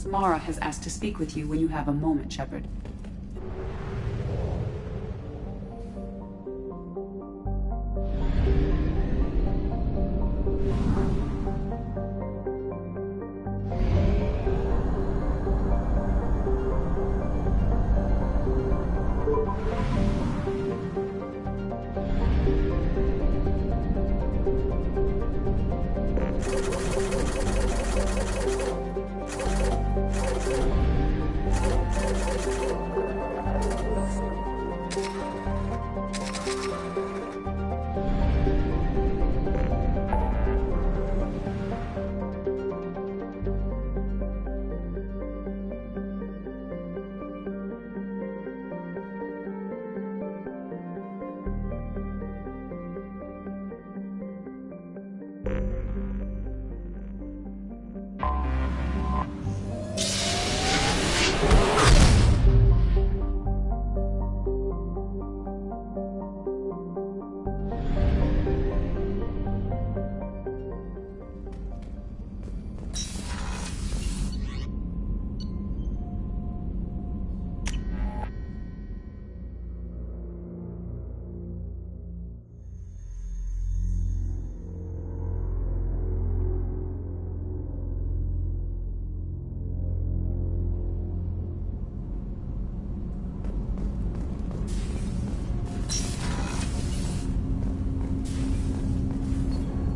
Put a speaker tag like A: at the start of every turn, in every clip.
A: Samara has asked to speak with you when you have a moment, Shepard.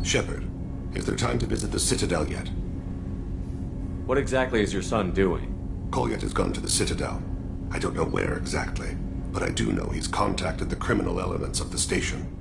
B: Shepard, is there time to visit the Citadel yet?
C: What exactly is your son doing?
B: Kolyet has gone to the Citadel. I don't know where exactly, but I do know he's contacted the criminal elements of the station.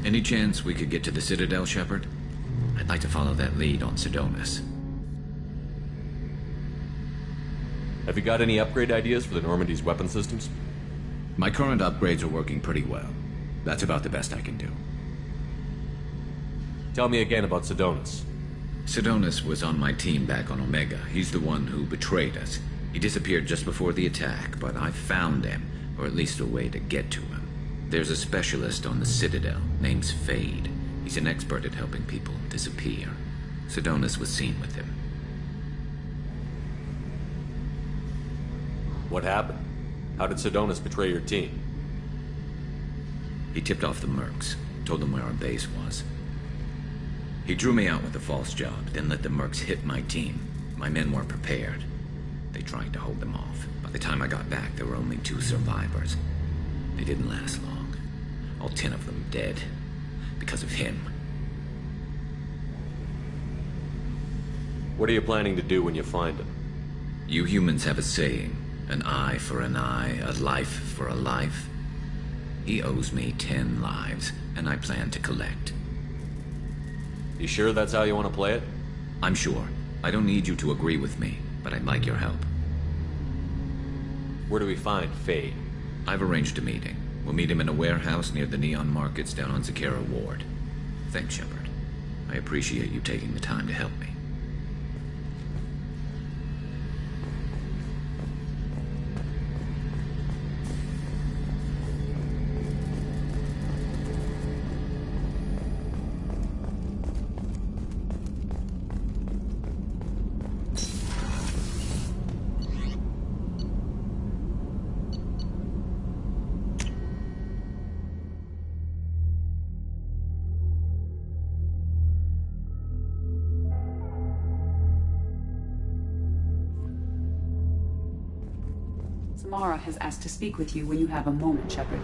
D: Any chance we could get to the Citadel, Shepard? I'd like to follow that lead on Sidonis.
C: Have you got any upgrade ideas for the Normandy's weapon systems?
D: My current upgrades are working pretty well. That's about the best I can do.
C: Tell me again about Sidonis.
D: Sidonis was on my team back on Omega. He's the one who betrayed us. He disappeared just before the attack, but I found him, or at least a way to get to him. There's a specialist on the Citadel, name's Fade. He's an expert at helping people disappear. Sidonis was seen with him.
C: What happened? How did Sidonis betray your team?
D: He tipped off the Mercs, told them where our base was. He drew me out with a false job, then let the Mercs hit my team. My men weren't prepared. They tried to hold them off. By the time I got back, there were only 2 survivors. They didn't last long. All 10 of them dead. Because of him.
C: What are you planning to do when you find him?
D: You humans have a saying. An eye for an eye, a life for a life. He owes me 10 lives, and I plan to collect.
C: You sure that's how you want to play it?
D: I'm sure. I don't need you to agree with me, but I'd like your help.
C: Where do we find Fade?
D: I've arranged a meeting. We'll meet him in a warehouse near the Neon Markets down on Zakera Ward. Thanks, Shepard. I appreciate you taking the time to help me.
A: Samara has asked to speak with you when you have a moment, Shepard.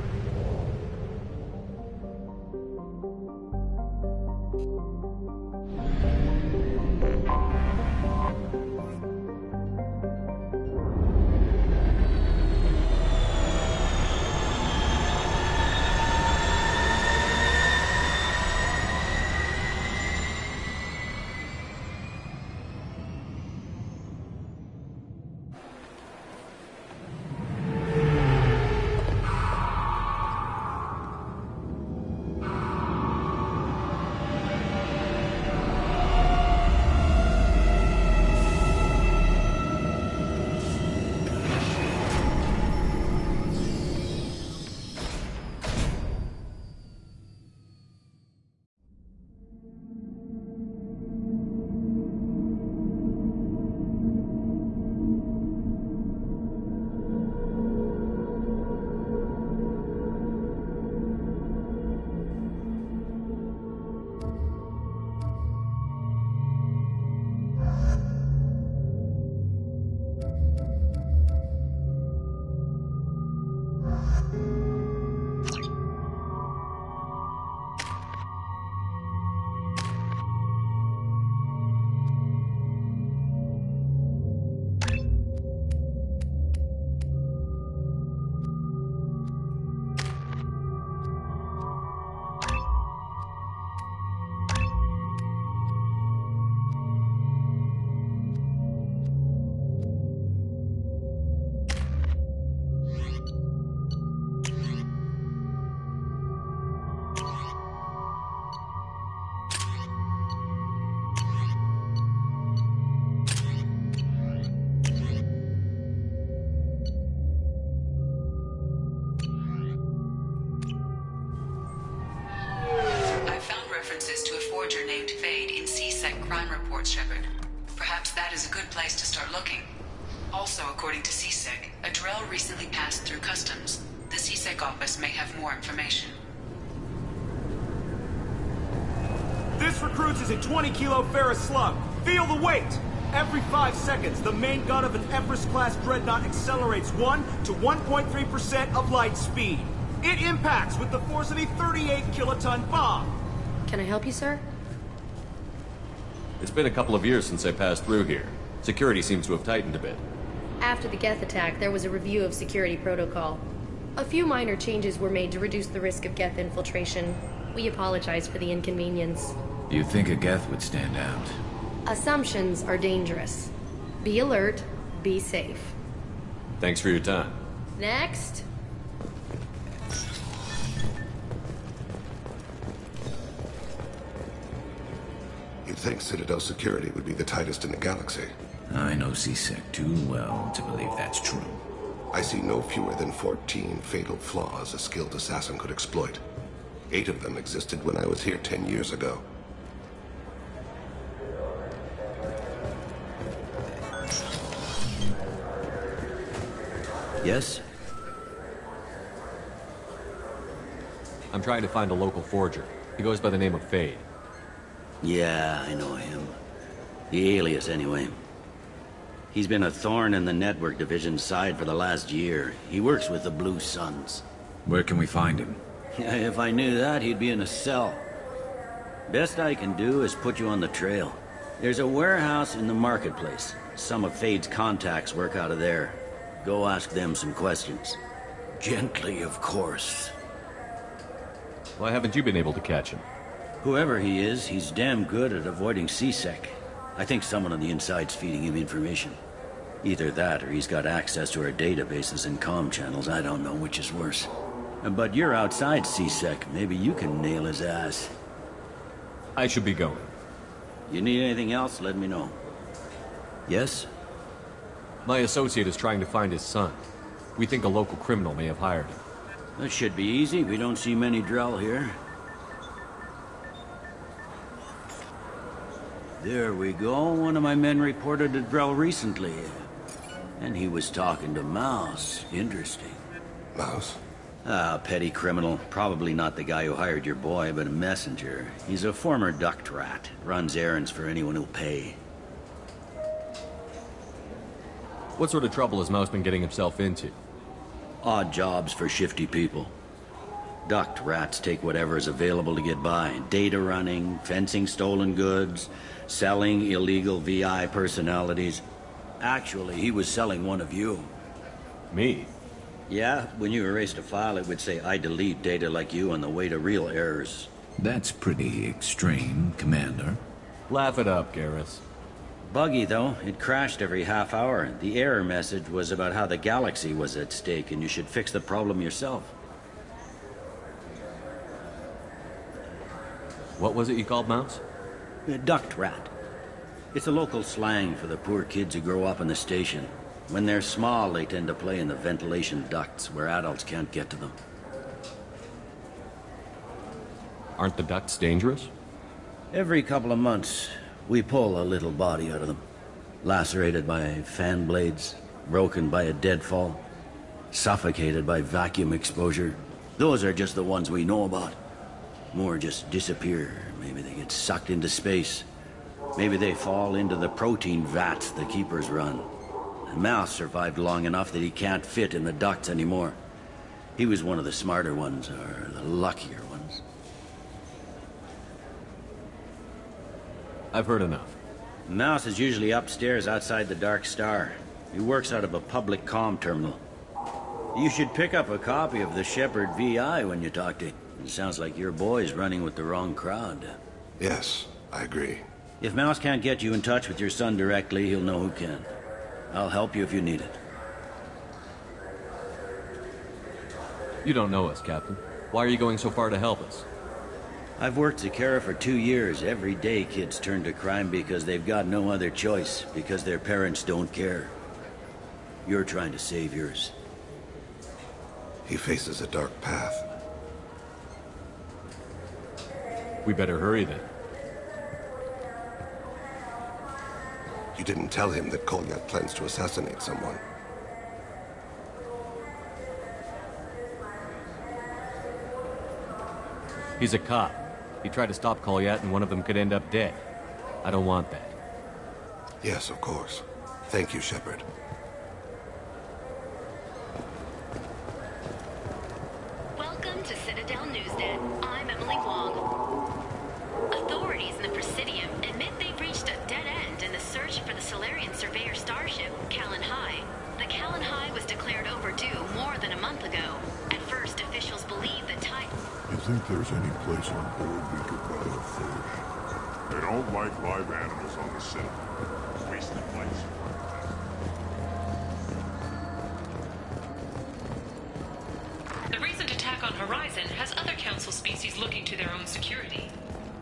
A: I found references to a forger named Fade in C-Sec crime reports, Shepard. Perhaps that is a good place to start looking. Also, according to C-Sec, a Drell recently passed through customs. The C-Sec office may have more information.
E: This recruits is a 20-kilo ferrous slug. Feel the weight! Every 5 seconds, the main gun of an Everest-class dreadnought accelerates 1 to 1.3% of light speed. It impacts with the force of a 38-kiloton bomb.
F: Can I help you, sir?
C: It's been a couple of years since I passed through here. Security seems to have tightened a bit.
F: After the Geth attack, there was a review of security protocol. A few minor changes were made to reduce the risk of Geth infiltration. We apologize for the inconvenience.
D: You think a Geth would stand out?
F: Assumptions are dangerous. Be alert, be safe.
C: Thanks for your time.
F: Next.
B: You'd think Citadel security would be the tightest in the galaxy.
D: I know C-Sec too well to believe that's true.
B: I see no fewer than 14 fatal flaws a skilled assassin could exploit. 8 of them existed when I was here 10 years ago.
G: Yes?
C: I'm trying to find a local forger. He goes by the name of Fade.
G: Yeah, I know him. The alias, anyway. He's been a thorn in the network division's side for the last year. He works with the Blue Suns.
D: Where can we find him?
G: Yeah, if I knew that, he'd be in a cell. Best I can do is put you on the trail. There's a warehouse in the marketplace. Some of Fade's contacts work out of there. Go ask them some questions. Gently, of course.
C: Why haven't you been able to catch him?
G: Whoever he is, he's damn good at avoiding C-Sec. I think someone on the inside's feeding him information. Either that, or he's got access to our databases and comm channels. I don't know which is worse. But you're outside C-Sec. Maybe you can nail his ass.
C: I should be going.
G: You need anything else, let me know. Yes?
C: My associate is trying to find his son. We think a local criminal may have hired him.
G: That should be easy. We don't see many Drell here. There we go. One of my men reported a Drell recently. And he was talking to Mouse. Interesting.
B: Mouse?
G: Ah, petty criminal. Probably not the guy who hired your boy, but a messenger. He's a former duct rat. Runs errands for anyone who'll pay.
C: What sort of trouble has Mouse been getting himself into?
G: Odd jobs for shifty people. Duct rats take whatever is available to get by. Data running, fencing stolen goods, selling illegal VI personalities. Actually, he was selling one of you.
C: Me?
G: Yeah, when you erased a file, it would say, I delete data like you on the way to real errors.
D: That's pretty extreme, Commander.
C: Laugh it up, Garrus.
G: Buggy, though. It crashed every half hour. The error message was about how the galaxy was at stake and you should fix the problem yourself.
C: What was it you called Mouse?
G: A duct rat. It's a local slang for the poor kids who grow up in the station. When they're small, they tend to play in the ventilation ducts where adults can't get to them.
C: Aren't the ducts dangerous?
G: Every couple of months, we pull a little body out of them. Lacerated by fan blades, broken by a deadfall, suffocated by vacuum exposure. Those are just the ones we know about. More just disappear. Maybe they get sucked into space. Maybe they fall into the protein vats the Keepers run. The Mouse survived long enough that he can't fit in the ducts anymore. He was one of the smarter ones, or the luckier ones.
C: I've heard enough.
G: Mouse is usually upstairs outside the Dark Star. He works out of a public comm terminal. You should pick up a copy of the Shepard VI when you talk to him. It sounds like your boy's running with the wrong crowd.
B: Yes, I agree.
G: If Mouse can't get you in touch with your son directly, he'll know who can. I'll help you if you need it.
C: You don't know us, Captain. Why are you going so far to help us?
G: I've worked Zakera for 2 years. Every day kids turn to crime because they've got no other choice, because their parents don't care. You're trying to save yours.
B: He faces a dark path.
C: We better hurry then.
B: You didn't tell him that Kolyat plans to assassinate someone.
C: He's a cop. He tried to stop Kolyat and one of them could end up dead. I don't want that.
B: Yes, of course. Thank you, Shepard.
H: Welcome to Citadel Newsnet. I'm Emily Wong. Authorities in the Presidium admit they've reached a dead end in the search for the Solarian surveyor starship, Callan High. The Callan High was declared overdue more than a month ago. At first, officials believe the Titan...
I: You think there's any place on board we could buy a fish? They don't like live animals on the Citadel. Waste the place.
J: The recent attack on Horizon has other Council species looking to their own security.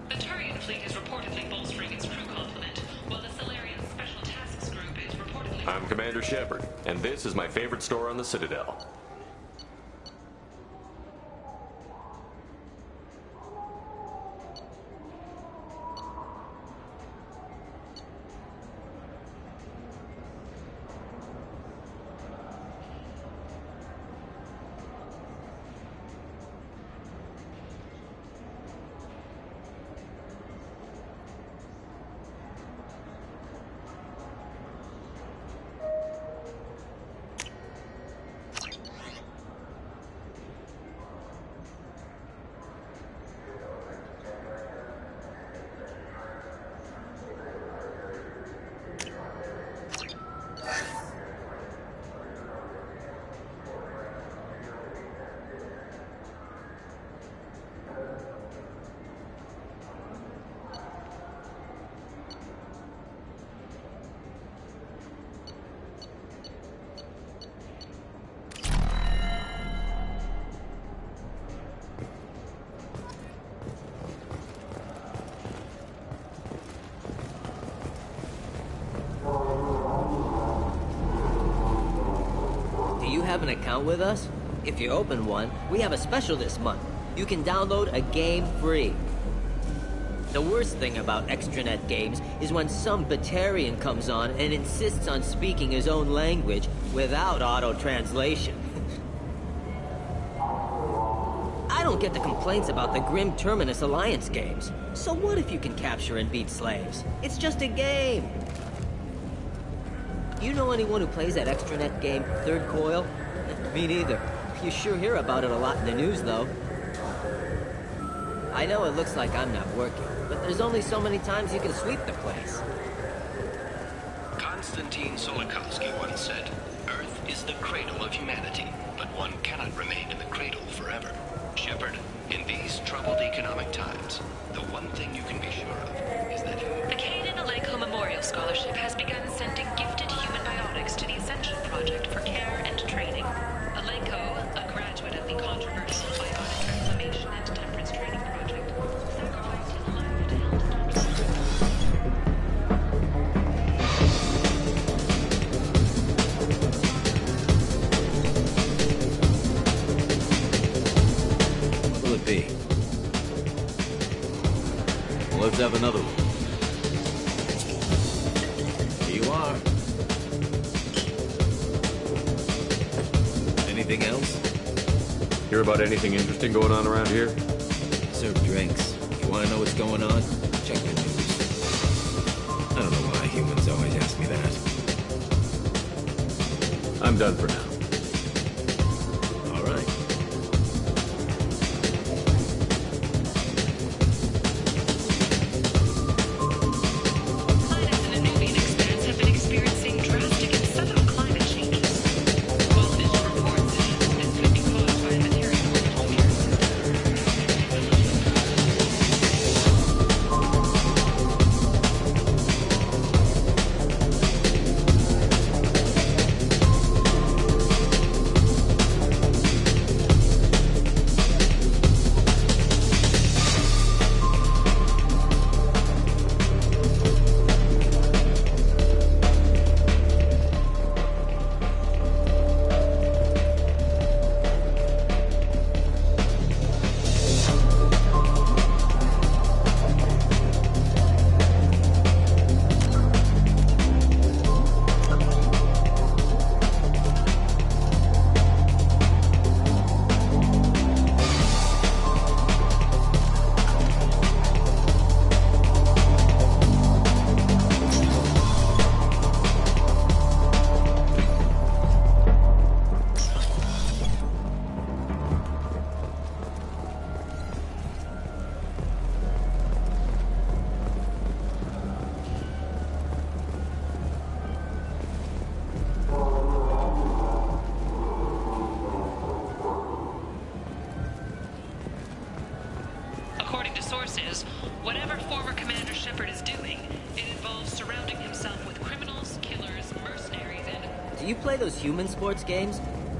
J: The Turian fleet is reportedly bolstering its crew complement, while the Solarian Special Tasks Group is reportedly...
K: I'm Commander Shepard, and this is my favorite store on the Citadel.
L: Have an account with us? If you open one, we have a special this month. You can download a game free. The worst thing about extranet games is when some Batarian comes on and insists on speaking his own language without auto-translation. I don't get the complaints about the Grim Terminus Alliance games. So what if you can capture and beat slaves? It's just a game. You know anyone who plays that extranet game, Third Coil? Me neither. You sure hear about it a lot in the news, though. I know it looks like I'm not working, but there's only so many times you can sweep the place.
M: Konstantin Tsiolkovsky once said, Earth is the cradle of humanity, but one cannot remain in the cradle forever. Shepard, in these troubled economic times, the one thing you can be sure of is that...
J: The Kaden Alenko Memorial Scholarship has begun sending gifted human biotics to the Ascension Project for care and training. Alenko, a graduate of the controversial Biotic Reclamation and Temperance Training Project, sacrificed his life to help
C: What will it be? Well, let's have another one.
D: Here you are. Anything else?
C: Hear about anything interesting going on around here?
D: Serve drinks. You want to know what's going on? Check the news. I don't know why humans always ask me that.
C: I'm done for now.
D: All right.
J: this is, whatever former Commander Shepard is doing, it involves surrounding himself with criminals, killers, mercenaries, and...
L: Do you play those human sports games?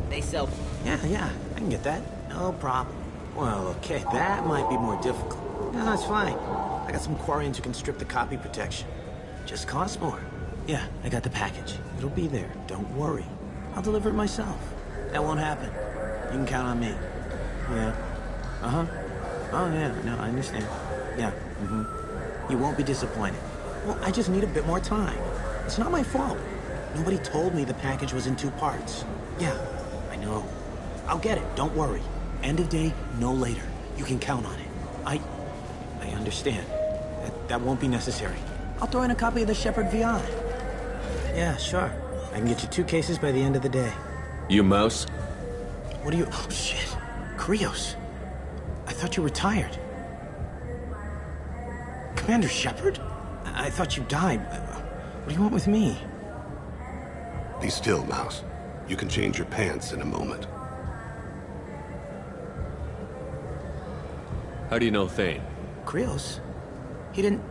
L: They sell...
N: Yeah, I can get that. No problem. Well, okay, that might be more difficult. No, it's fine. I got some Quarians who can strip the copy protection. Just costs more. Yeah, I got the package. It'll be there. Don't worry. I'll deliver it myself. That won't happen. You can count on me. Yeah. Uh-huh. Oh, yeah. No, I understand. Yeah. Mm-hmm. You won't be disappointed. Well, I just need a bit more time. It's not my fault. Nobody told me the package was in 2 parts. Yeah, I know. I'll get it. Don't worry. End of day, no later. You can count on it. I understand. That won't be necessary. I'll throw in a copy of the Shepard VI. Yeah, sure. I can get you 2 cases by the end of the day.
C: You mouse?
N: What do you... Oh, shit. Krios. I thought you retired. Commander Shepard? I thought you died. What do you want with me?
B: Be still, Mouse. You can change your pants in a moment.
C: How do you know Thane?
N: Krios? He didn't...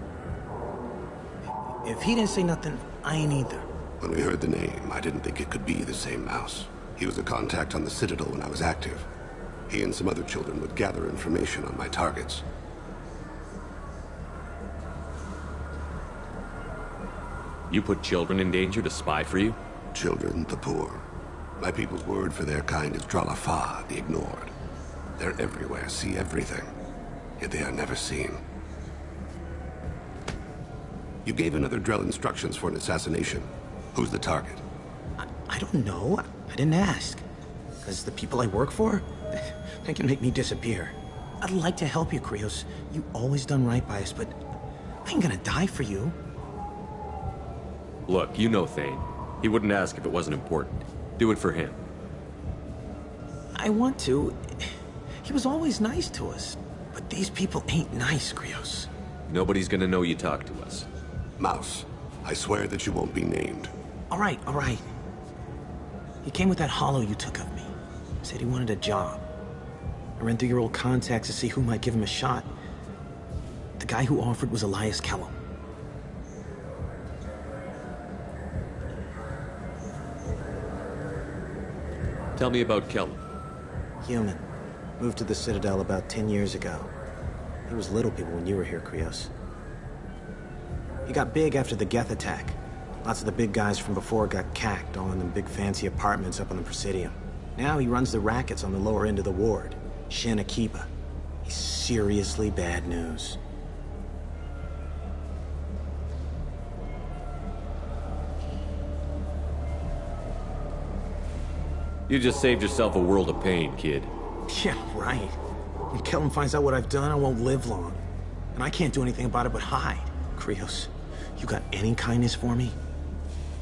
N: If he didn't say nothing, I ain't either.
B: When we heard the name, I didn't think it could be the same Mouse. He was a contact on the Citadel when I was active. He and some other children would gather information on my targets.
C: You put children in danger to spy for you?
B: Children, the poor. My people's word for their kind is Dralafa, the ignored. They're everywhere, see everything. Yet they are never seen. You gave another Drell instructions for an assassination. Who's the target?
N: I don't know. I didn't ask. Because the people I work for, they can make me disappear. I'd like to help you, Krios. You always done right by us, but I ain't gonna die for you.
C: Look, you know Thane. He wouldn't ask if it wasn't important. Do it for him.
N: I want to. He was always nice to us. But these people ain't nice, Krios.
C: Nobody's gonna know you talk to us.
B: Mouse, I swear that you won't be named.
N: All right. He came with that hollow you took of me. Said he wanted a job. I ran through your old contacts to see who might give him a shot. The guy who offered was Elias Kellum.
C: Tell me about Kellum.
N: Human. Moved to the Citadel about 10 years ago. He was little people when you were here, Krios. He got big after the Geth attack. Lots of the big guys from before got cacked, all in them big fancy apartments up on the Presidium. Now he runs the rackets on the lower end of the ward, Shin Akiba. He's seriously bad news.
C: You just saved yourself a world of pain, kid.
N: Yeah, right. When Kellum finds out what I've done, I won't live long. And I can't do anything about it but hide. Krios, you got any kindness for me?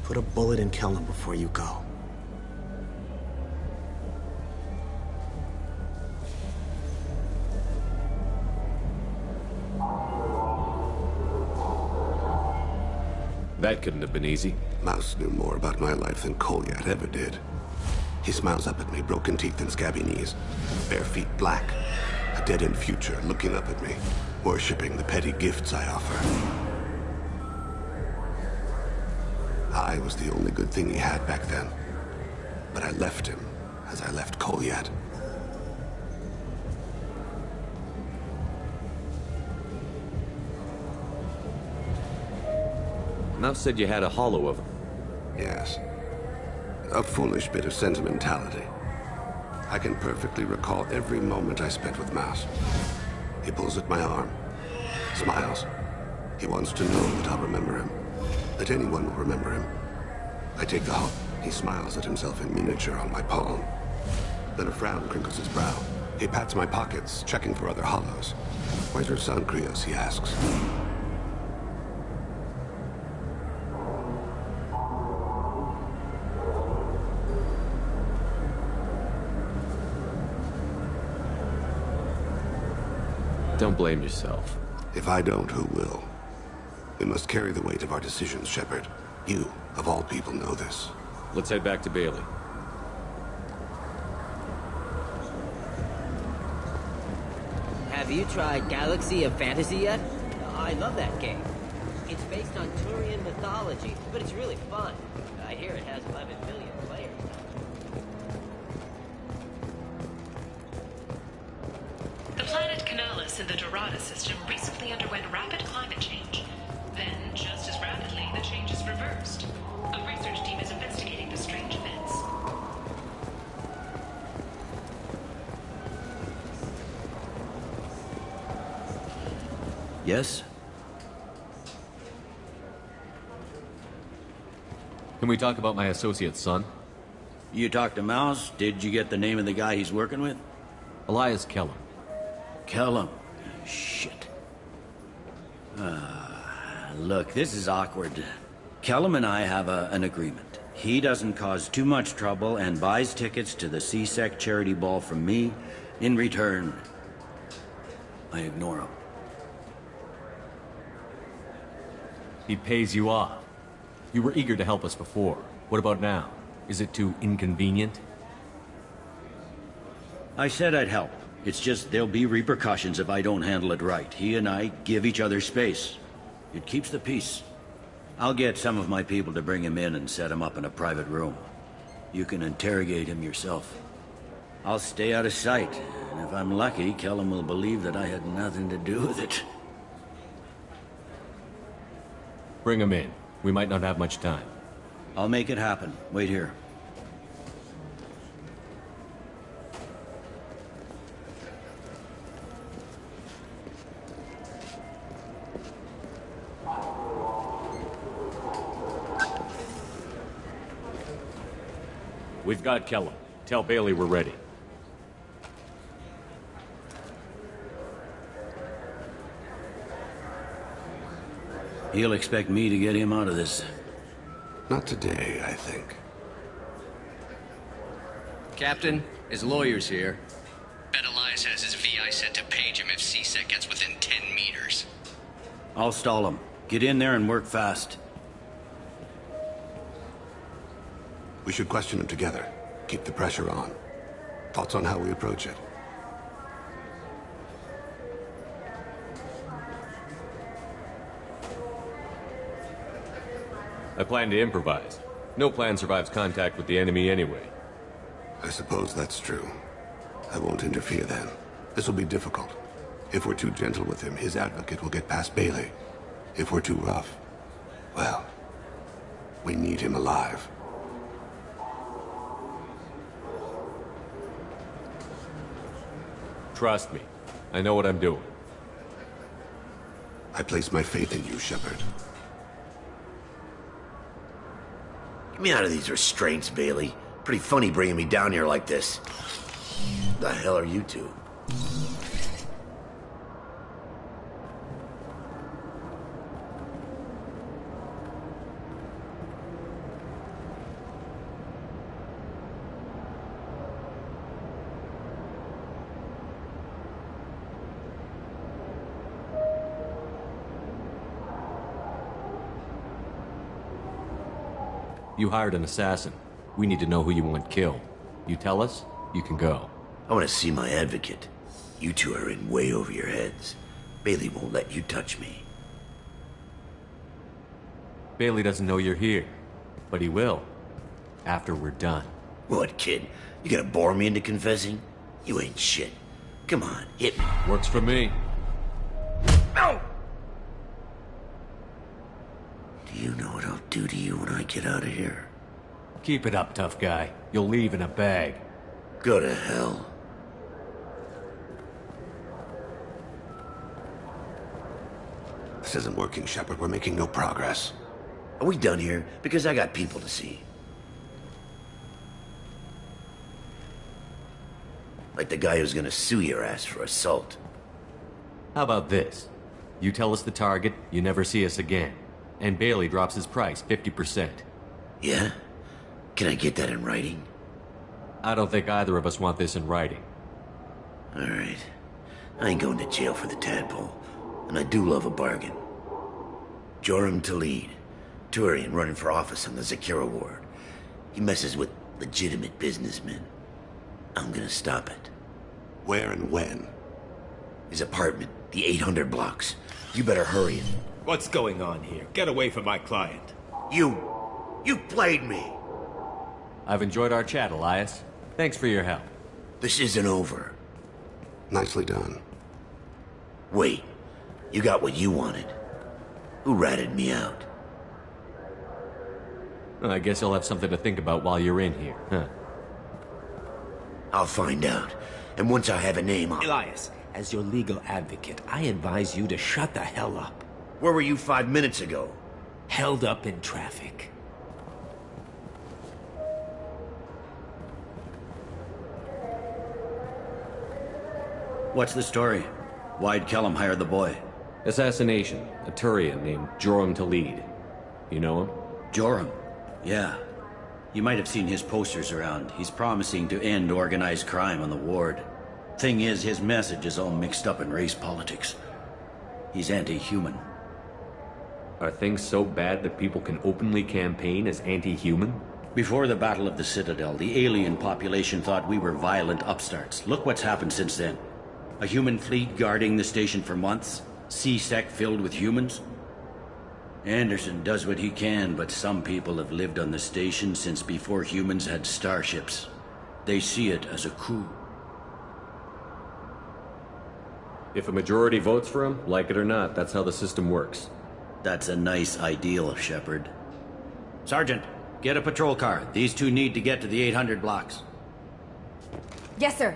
N: Put a bullet in Kellum before you go.
C: That couldn't have been easy.
B: Mouse knew more about my life than Kolyat ever did. He smiles up at me, broken teeth and scabby knees, bare feet black, a dead-end future looking up at me, worshipping the petty gifts I offer. I was the only good thing he had back then, but I left him as I left Kolyat.
C: Mouse said you had a hollow of him.
B: Yes. A foolish bit of sentimentality. I can perfectly recall every moment I spent with Mouse. He pulls at my arm, smiles. He wants to know that I'll remember him, that anyone will remember him. I take the hollow. He smiles at himself in miniature on my palm. Then a frown crinkles his brow. He pats my pockets, checking for other hollows. Where's your son, Krios? He asks.
C: Don't blame yourself.
B: If I don't, who will? We must carry the weight of our decisions, Shepard. You, of all people, know this.
C: Let's head back to Bailey.
L: Have you tried Galaxy of Fantasy yet? I love that game. It's based on Turian mythology, but it's really fun. I hear it has 11 million players.
J: The planet Canalys in the Dorada system recently underwent rapid climate change. Then, just as rapidly, the change is reversed. A research team is investigating the strange events.
G: Yes?
C: Can we talk about my associate's son?
G: You talked to Mouse? Did you get the name of the guy he's working with?
C: Elias Kellum.
G: Kellum? Shit. Look, this is awkward. Kellum and I have an agreement. He doesn't cause too much trouble and buys tickets to the C-Sec charity ball from me. In return, I ignore him.
C: He pays you off. You were eager to help us before. What about now? Is it too inconvenient?
G: I said I'd help. It's just there'll be repercussions if I don't handle it right. He and I give each other space. It keeps the peace. I'll get some of my people to bring him in and set him up in a private room. You can interrogate him yourself. I'll stay out of sight, and if I'm lucky, Kellum will believe that I had nothing to do with it.
C: Bring him in. We might not have much time.
G: I'll make it happen. Wait here.
C: We've got Kellum. Tell Bailey we're ready.
G: He'll expect me to get him out of this.
B: Not today, I think.
O: Captain, his lawyer's here.
M: Bet Elias has his VI set to page him if C-Sec gets within 10 meters.
G: I'll stall him. Get in there and work fast.
B: We should question him together. Keep the pressure on. Thoughts on how we approach it?
C: I plan to improvise. No plan survives contact with the enemy anyway.
B: I suppose that's true. I won't interfere then. This will be difficult. If we're too gentle with him, his advocate will get past Bailey. If we're too rough, well, we need him alive.
C: Trust me. I know what I'm doing.
B: I place my faith in you, Shepard.
P: Get me out of these restraints, Bailey. Pretty funny bringing me down here like this. The hell are you two?
C: You hired an assassin. We need to know who you want killed. You tell us, you can go.
P: I want to see my advocate. You two are in way over your heads. Bailey won't let you touch me.
C: Bailey doesn't know you're here, but he will. After we're done.
P: What, kid? You gonna bore me into confessing? You ain't shit. Come on, hit me.
C: Works for me.
P: No! Do you know what I'll do to you when I get out of here?
C: Keep it up, tough guy. You'll leave in a bag.
P: Go to hell.
B: This isn't working, Shepard. We're making no progress.
P: Are we done here? Because I got people to see. Like the guy who's gonna sue your ass for assault.
C: How about this? You tell us the target, you never see us again. And Bailey drops his price 50%.
P: Yeah? Can I get that in writing?
C: I don't think either of us want this in writing.
P: Alright. I ain't going to jail for the tadpole. And I do love a bargain. Joram Talid. Turian running for office on the Zakira ward. He messes with legitimate businessmen. I'm gonna stop it.
B: Where and when?
P: His apartment, the 800 blocks. You better hurry it.
E: What's going on here? Get away from my client.
P: You played me.
C: I've enjoyed our chat, Elias. Thanks for your help.
P: This isn't over.
B: Nicely done.
P: Wait, you got what you wanted. Who ratted me out?
C: I guess you'll have something to think about while you're in here, huh?
P: I'll find out. And once I have a name, I'll...
E: Elias, as your legal advocate, I advise you to shut the hell up.
P: Where were you 5 minutes ago?
E: Held up in traffic.
G: What's the story? Why'd Kellum hire the boy?
C: Assassination. A Turian named Joram Talid. You know him?
G: Joram? Yeah. You might have seen his posters around. He's promising to end organized crime on the ward. Thing is, his message is all mixed up in race politics. He's anti-human.
C: Are things so bad that people can openly campaign as anti-human?
G: Before the Battle of the Citadel, the alien population thought we were violent upstarts. Look what's happened since then. A human fleet guarding the station for months. C-Sec filled with humans. Anderson does what he can, but some people have lived on the station since before humans had starships. They see it as a coup.
C: If a majority votes for him, like it or not, that's how the system works.
G: That's a nice ideal, Shepard. Sergeant, get a patrol car. These two need to get to the 800 blocks.
Q: Yes, sir.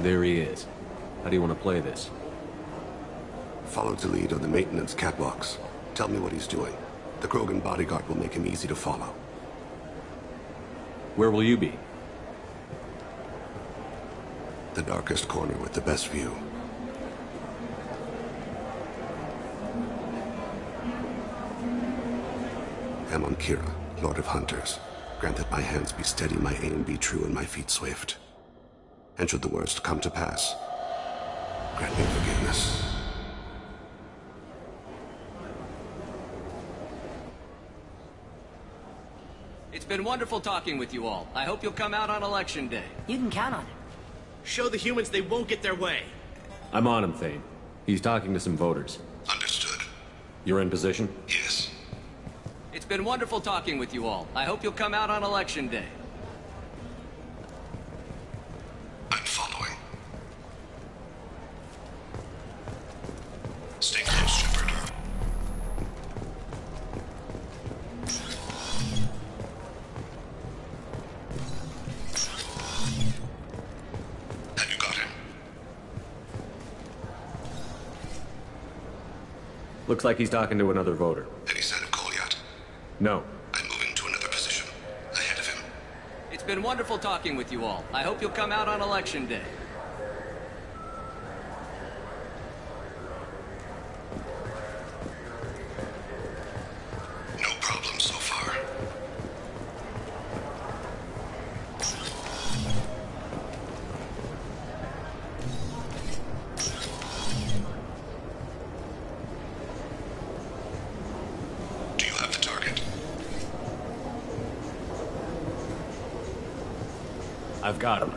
C: There he is. How do you want to play this?
B: Follow the lead on the maintenance catwalks. Tell me what he's doing. The Krogan bodyguard will make him easy to follow.
C: Where will you be?
B: The darkest corner with the best view. Amon Kira, Lord of Hunters. Grant that my hands be steady, my aim be true, and my feet swift. And should the worst come to pass, grant me forgiveness.
O: It's been wonderful talking with you all. I hope you'll come out on Election Day.
L: You can count on it.
N: Show the humans they won't get their way.
C: I'm on him, Thane. He's talking to some voters.
B: Understood.
C: You're in position?
B: Yes.
O: It's been wonderful talking with you all. I hope you'll come out on Election Day.
B: I'm following. Stay close, Shepard. Have you got him?
C: Looks like he's talking to another voter.
B: Any sign of Kolyat?
C: No.
B: I'm moving to another position. Ahead of him.
O: It's been wonderful talking with you all. I hope you'll come out on Election Day.
B: No problem so far. Do you have the target?
C: I've got him.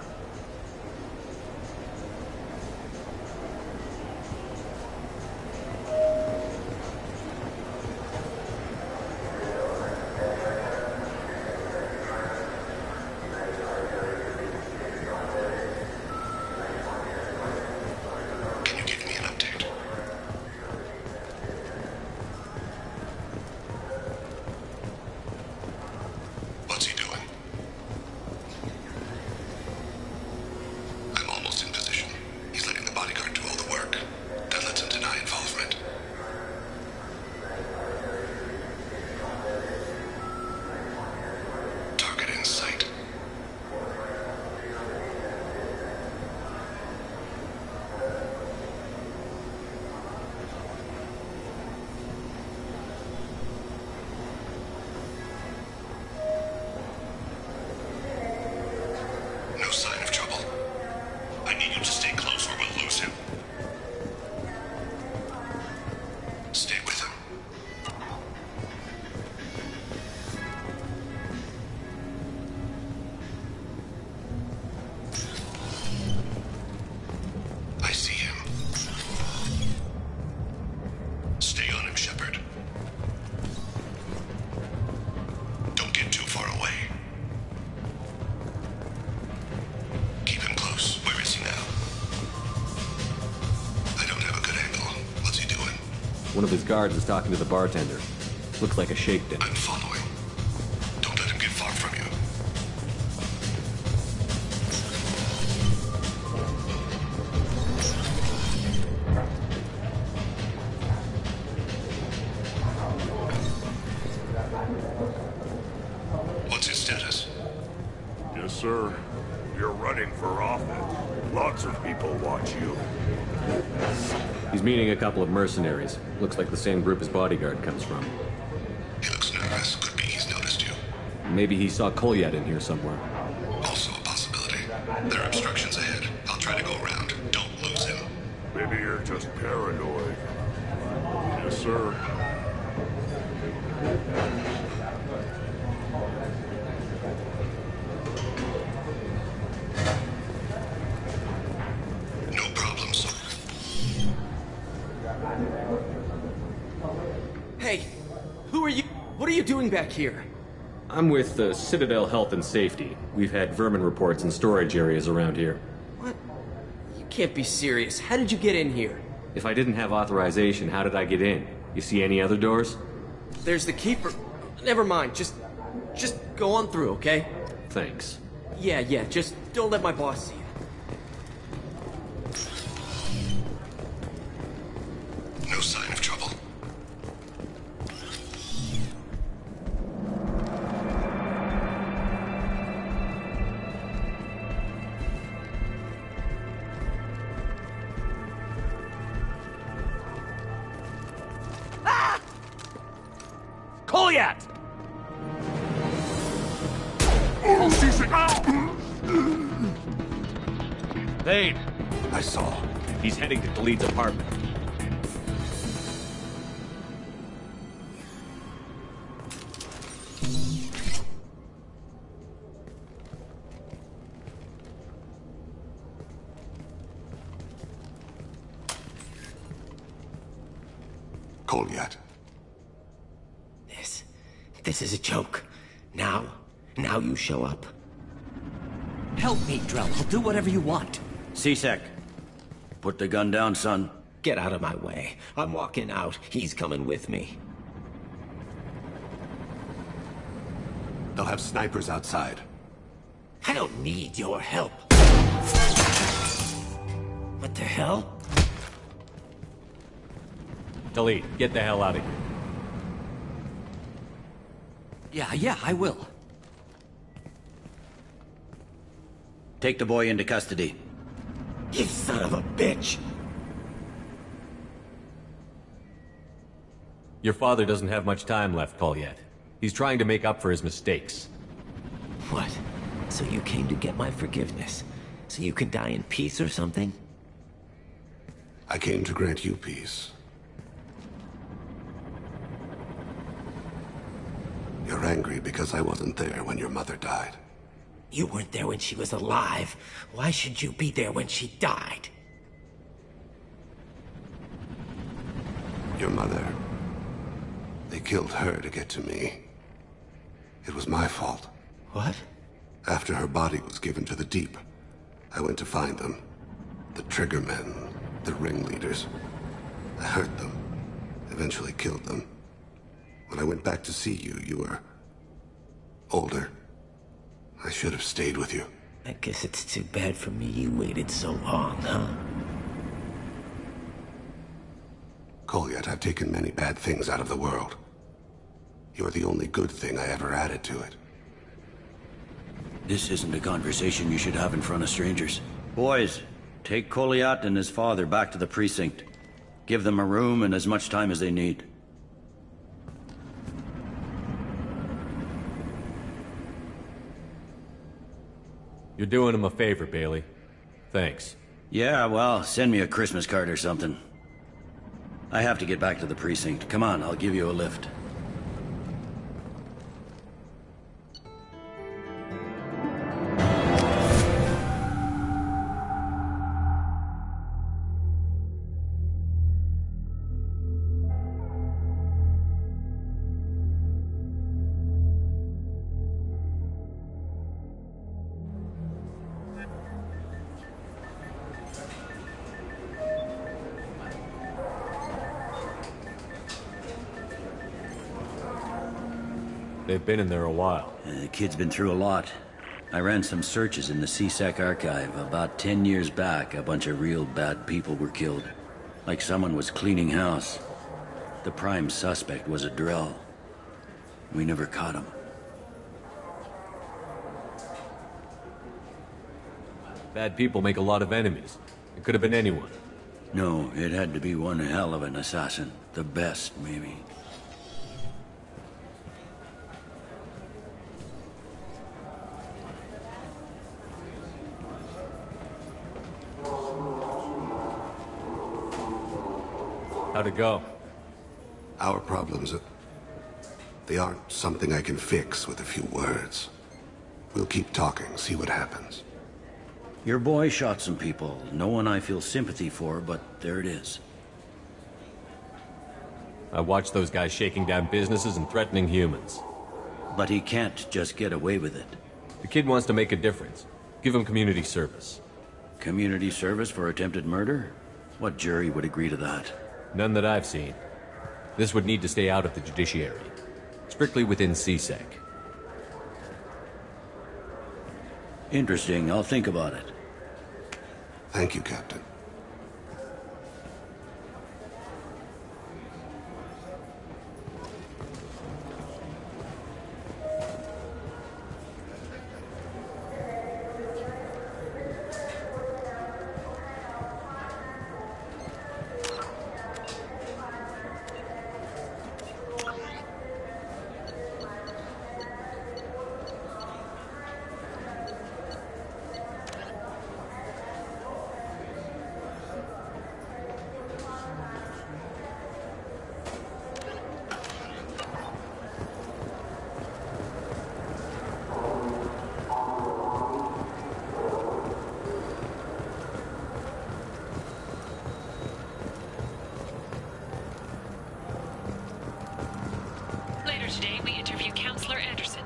B: Can you give me an update? What's he doing?
C: One of his guards was talking to the bartender. Looks like a shakedown.
B: I'm following. Don't let him get far from you. What's his status?
I: Yes, sir. You're running for office. Lots of people watch you.
C: He's meeting a couple of mercenaries. Looks like the same group his bodyguard comes from.
B: He looks nervous. Could be he's noticed you.
C: Maybe he saw Kolyat in here somewhere.
B: Also a possibility. There are obstructions ahead. I'll try to go around. Don't lose him.
I: Maybe you're just paranoid. Yes, sir.
B: No problem, sir.
O: Hey, who are you? What are you doing back here?
C: I'm with Citadel Health and Safety. We've had vermin reports in storage areas around here.
O: What? You can't be serious. How did you get in here?
C: If I didn't have authorization, how did I get in? You see any other doors?
O: There's the keeper. Never mind. Just go on through, okay?
C: Thanks.
O: Yeah, just don't let my boss see you.
B: No sign of trouble.
O: Kolyat!
C: Thane!
B: I saw.
C: He's heading to Khalid's apartment.
B: Kolyat.
L: This is a joke. Now you show up.
O: Help me, Drell. I'll do whatever you want.
G: C-Sec. Put the gun down, son.
L: Get out of my way. I'm walking out. He's coming with me.
B: They'll have snipers outside.
L: I don't need your help. What the hell?
C: Khalid, get the hell out of here.
O: Yeah, I will.
G: Take the boy into custody.
L: You son of a bitch!
C: Your father doesn't have much time left, Kolyat. He's trying to make up for his mistakes.
L: What? So you came to get my forgiveness? So you can die in peace or something?
B: I came to grant you peace. You're angry because I wasn't there when your mother died.
L: You weren't there when she was alive. Why should you be there when she died?
B: Your mother. They killed her to get to me. It was my fault.
L: What?
B: After her body was given to the Deep, I went to find them. The Triggermen, the ringleaders. I hurt them. Eventually killed them. When I went back to see you, you were older. I should have stayed with you.
L: I guess it's too bad for me you waited so long, huh?
B: Kolyat, I've taken many bad things out of the world. You're the only good thing I ever added to it.
G: This isn't a conversation you should have in front of strangers. Boys, take Kolyat and his father back to the precinct. Give them a room and as much time as they need.
C: You're doing him a favor, Bailey. Thanks.
G: Yeah, well, send me a Christmas card or something. I have to get back to the precinct. Come on, I'll give you a lift.
C: They've been in there a while.
G: The kid's been through a lot. I ran some searches in the CSEC archive. About 10 years back, a bunch of real bad people were killed. Like someone was cleaning house. The prime suspect was a Drell. We never caught him.
C: Bad people make a lot of enemies. It could have been anyone.
G: No, it had to be one hell of an assassin. The best, maybe.
C: How'd it go?
B: Our problems, they aren't something I can fix with a few words. We'll keep talking, see what happens.
G: Your boy shot some people. No one I feel sympathy for, but there it is.
C: I watched those guys shaking down businesses and threatening humans.
G: But he can't just get away with it.
C: The kid wants to make a difference. Give him community service.
G: Community service for attempted murder? What jury would agree to that?
C: None that I've seen. This would need to stay out of the judiciary. Strictly within CSEC.
G: Interesting. I'll think about it.
B: Thank you, Captain.
J: Later today, we interview Counselor Anderson.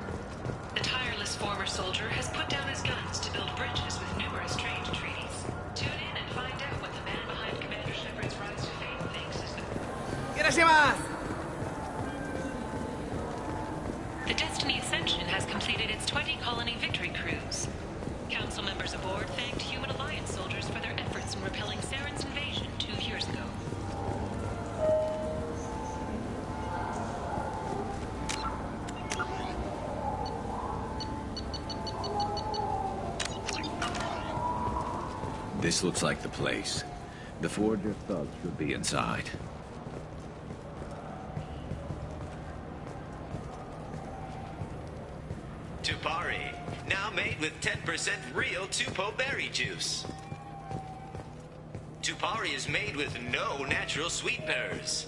J: The tireless former soldier has put down his guns to build bridges with numerous trained treaties. Tune in and find out what the man behind Commander Shepard's rise to fame thinks is the Destiny Ascension has completed its 20-colony victory cruise. Council members aboard thanked Human Alliance soldiers for their efforts in repelling Saren's invasion 2 years ago.
D: This looks like the place. The Forger thugs should be inside.
R: Tupari, now made with 10% real Tupo berry juice. Tupari is made with no natural sweet pears.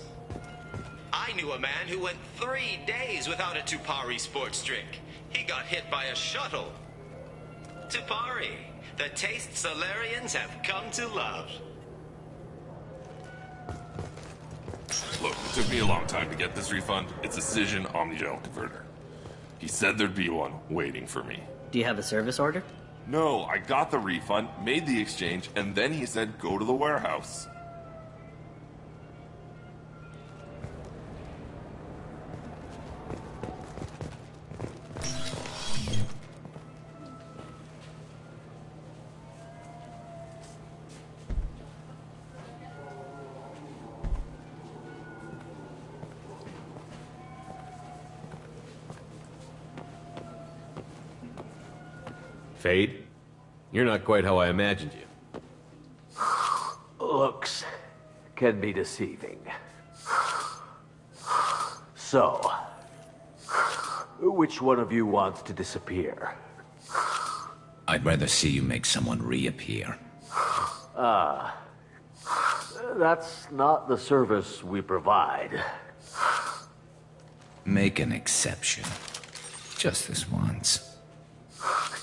R: I knew a man who went 3 days without a Tupari sports drink. He got hit by a shuttle. Tupari, the taste Solarians have come to love.
S: Look, it took me a long time to get this refund. It's a Cision Omnigel converter. He said there'd be one waiting for me.
L: Do you have a service order?
S: No, I got the refund, made the exchange, and then he said go to the warehouse.
C: Fade? You're not quite how I imagined you.
T: Looks can be deceiving. So, which one of you wants to disappear?
D: I'd rather see you make someone reappear.
T: That's not the service we provide.
D: Make an exception. Just this once.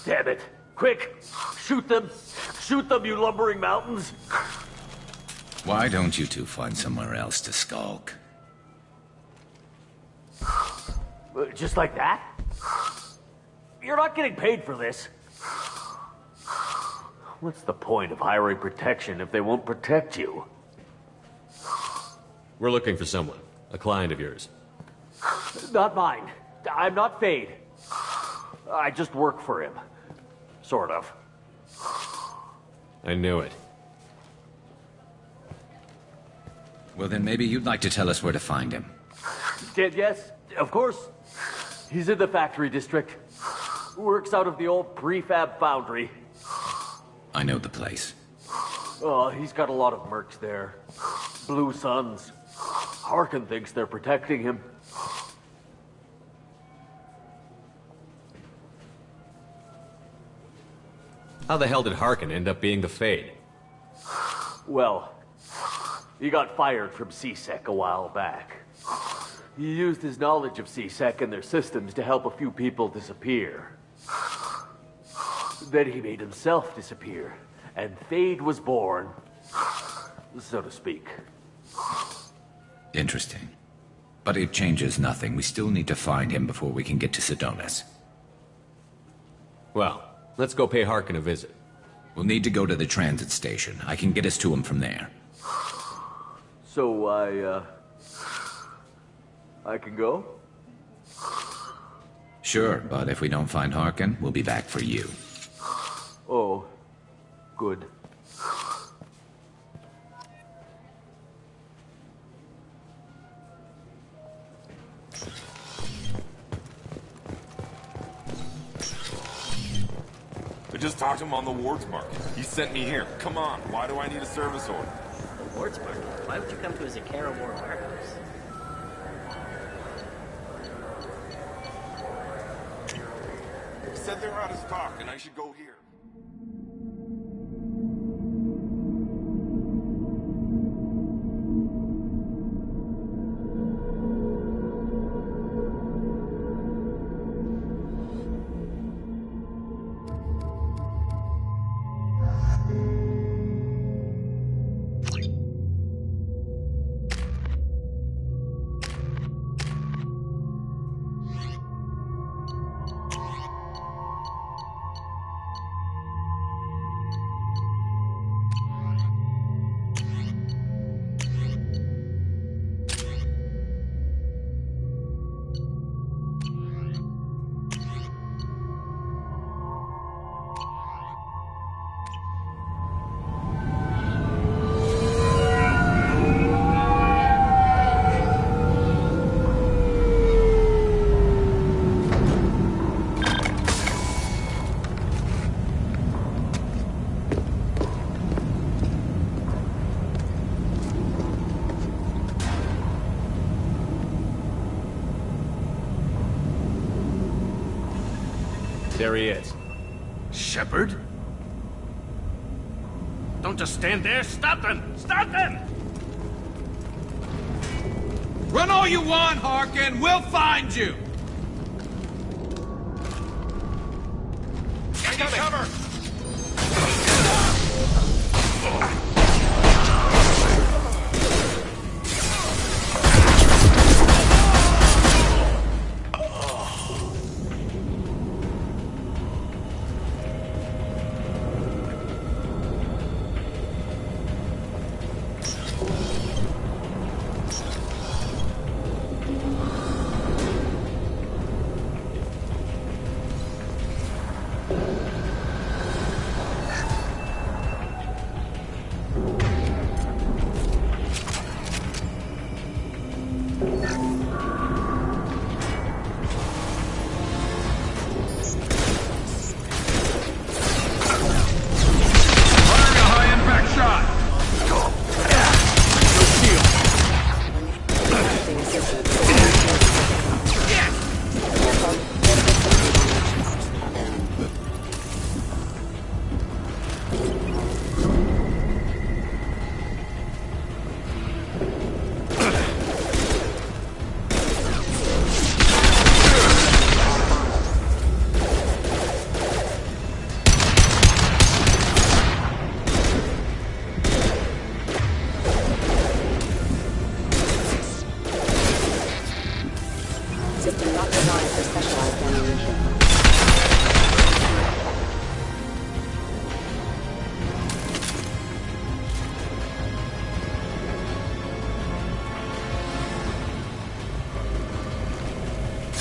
T: Damn it. Quick! Shoot them! Shoot them, you lumbering mountains!
D: Why don't you two find somewhere else to skulk?
T: Just like that? You're not getting paid for this. What's the point of hiring protection if they won't protect you?
C: We're looking for someone. A client of yours.
T: Not mine. I'm not Fade. I just work for him. Sort of.
C: I knew it.
D: Well, then maybe you'd like to tell us where to find him.
T: Yes, of course. He's in the factory district. Works out of the old prefab foundry.
D: I know the place.
T: Oh, he's got a lot of mercs there. Blue Suns. Harkin thinks they're protecting him.
C: How the hell did Harkin end up being the Fade?
T: Well, he got fired from C-Sec a while back. He used his knowledge of C-Sec and their systems to help a few people disappear. Then he made himself disappear, and Fade was born, so to speak.
D: Interesting. But it changes nothing. We still need to find him before we can get to Sidonis.
C: Well, let's go pay Harkin a visit.
D: We'll need to go to the transit station. I can get us to him from there.
T: So I can go?
D: Sure, but if we don't find Harkin, we'll be back for you.
T: Oh, good.
S: I just talked to him on the Wards Market. He sent me here. Come on, why do I need a service order?
L: The Wards Market? Why would you come to a Zakera War warehouse?
S: He said they're out of stock and I should go here.
C: There he is.
U: Shepard? Don't just stand there. Stop them! Stop them!
V: Run all you want, Harkin. We'll find you.
U: Take cover!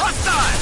U: Hostile!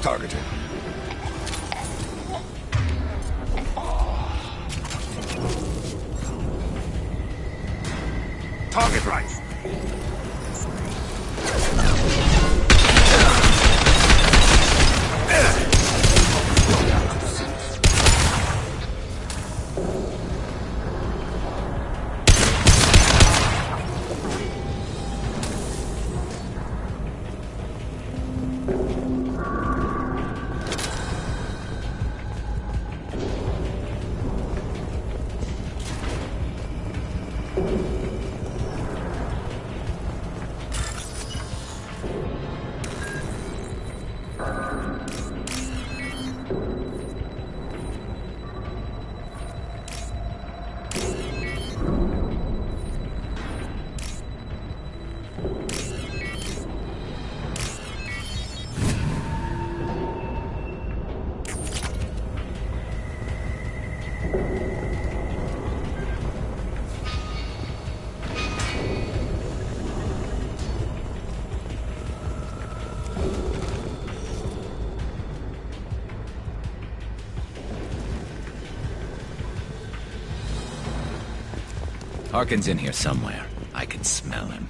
B: Target's targeted. Target right.
D: Harkin's in here somewhere. I can smell him.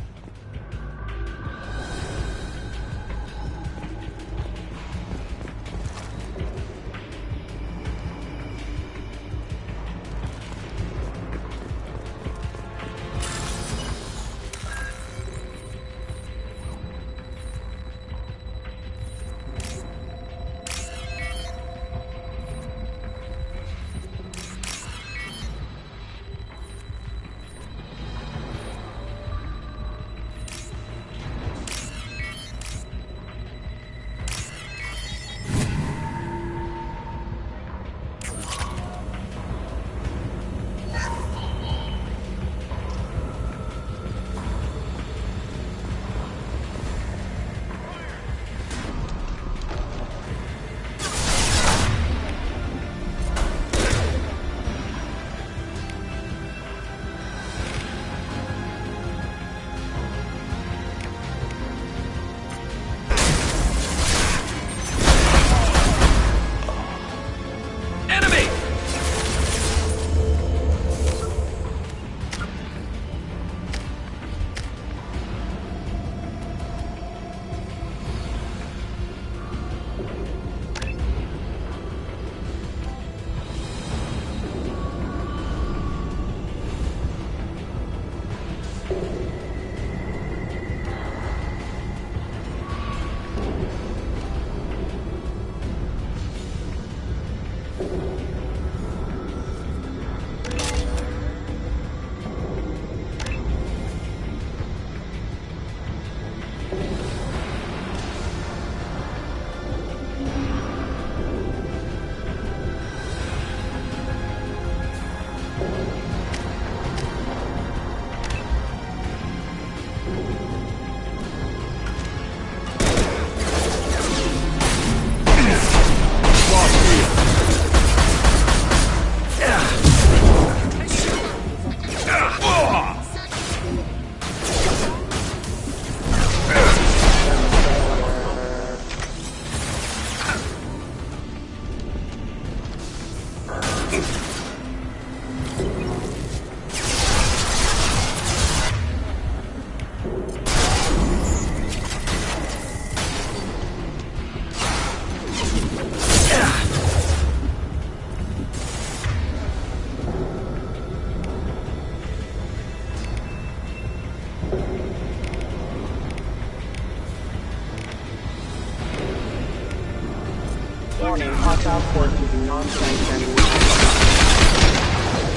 A: Warning, hostile forces non-sanctioned.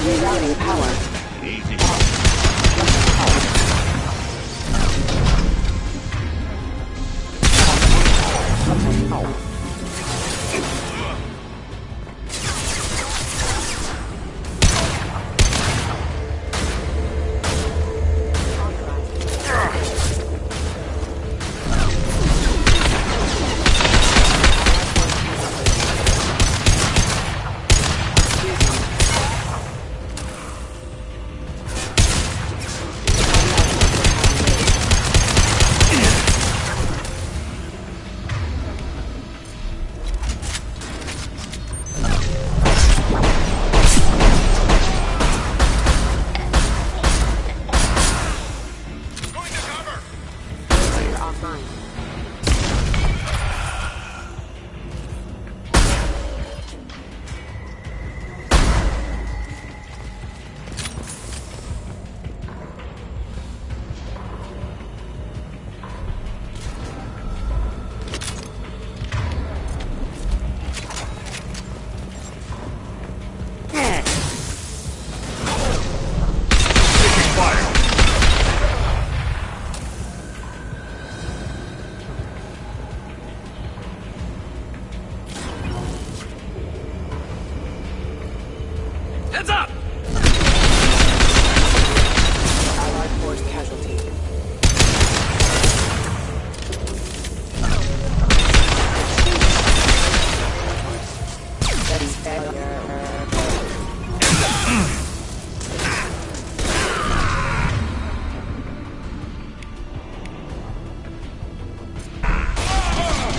A: Rerouting power.
U: Easy. Heads up!
A: Allied force casualty. Steady failure.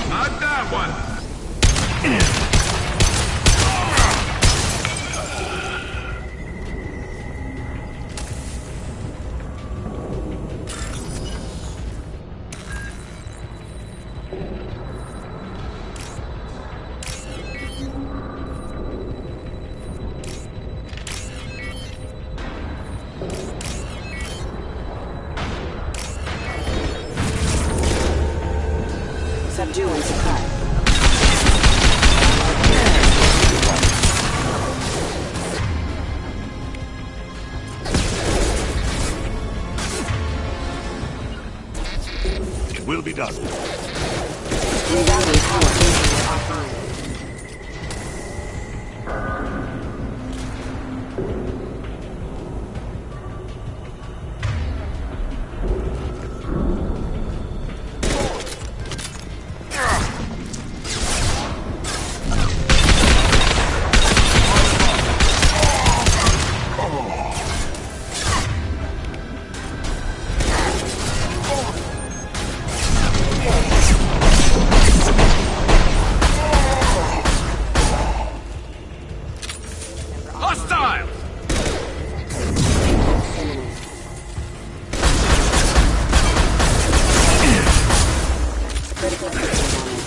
U: Not that one!
A: Subdue and suppress.
B: It will be done.
A: Rerouting power offline.
U: Hostile!
A: Critical system damage.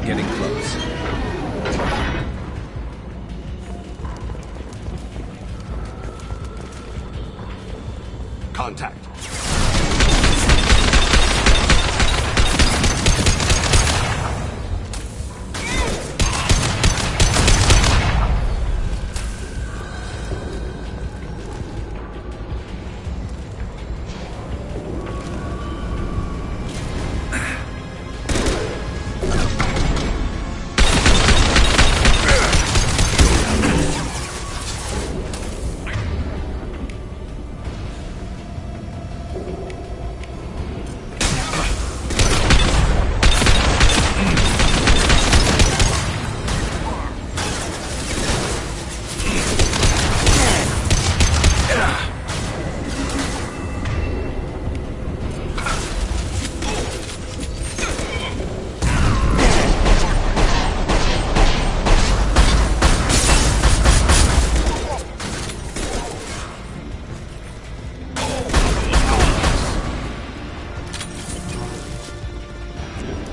D: Getting close.
B: Contact.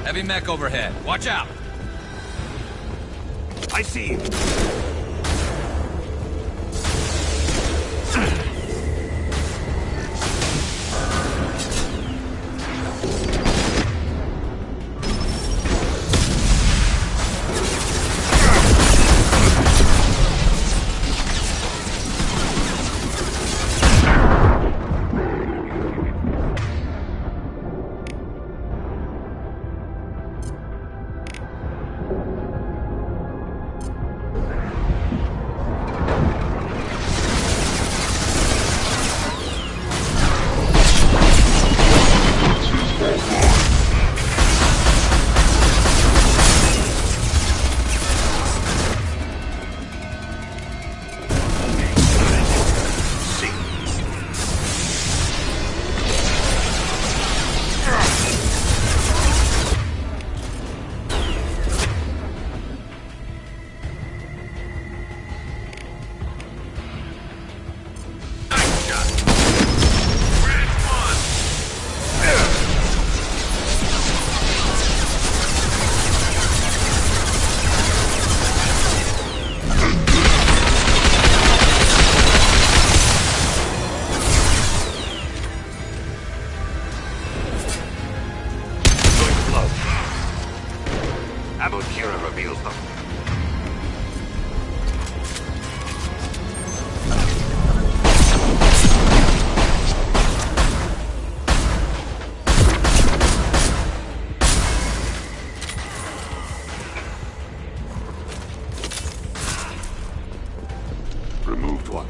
O: Heavy mech overhead. Watch out!
B: I see you. left one.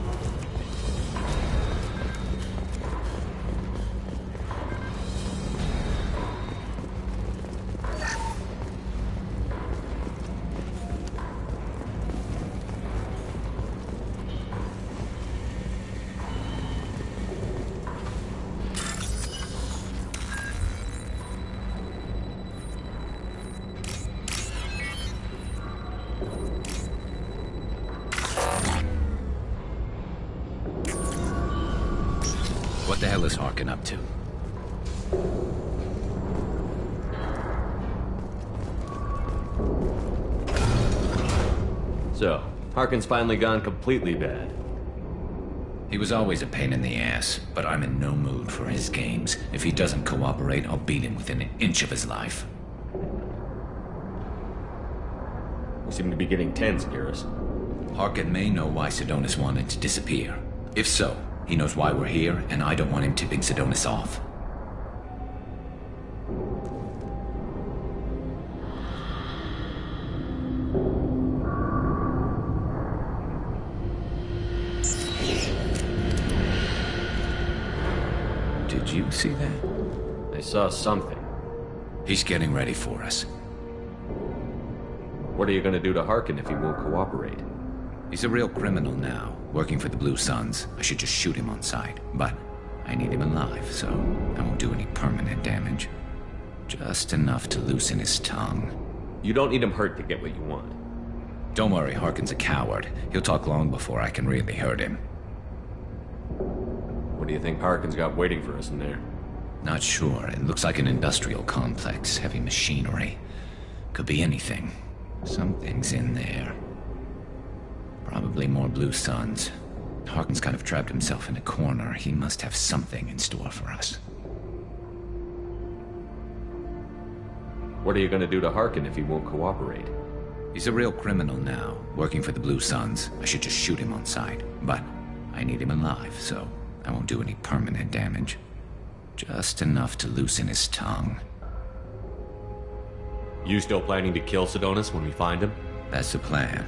D: What the hell is Harkin up to?
C: So, Harkin's finally gone completely bad.
D: He was always a pain in the ass, but I'm in no mood for his games. If he doesn't cooperate, I'll beat him within an inch of his life.
C: You seem to be getting tense, Garrus.
D: Harkin may know why Sidonis wanted to disappear. If so, he knows why we're here, and I don't want him tipping Sidonis off. Did you see that?
C: I saw something.
D: He's getting ready for us.
C: What are you gonna do to Harkin if he won't cooperate?
D: He's a real criminal now, working for the Blue Suns. I should just shoot him on sight, but I need him alive, so I won't do any permanent damage. Just enough to loosen his tongue.
C: You don't need him hurt to get what you want.
D: Don't worry, Harkin's a coward. He'll talk long before I can really hurt him.
C: What do you think Harkin's got waiting for us in there?
D: Not sure. It looks like an industrial complex, heavy machinery. Could be anything. Something's in there. Probably more Blue Suns. Harkin's kind of trapped himself in a corner. He must have something in store for us.
C: What are you gonna do to Harkin if he won't cooperate?
D: He's a real criminal now, working for the Blue Suns. I should just shoot him on sight, but I need him alive, so I won't do any permanent damage. Just enough to loosen his tongue.
C: You still planning to kill Sidonis when we find him?
D: That's the plan.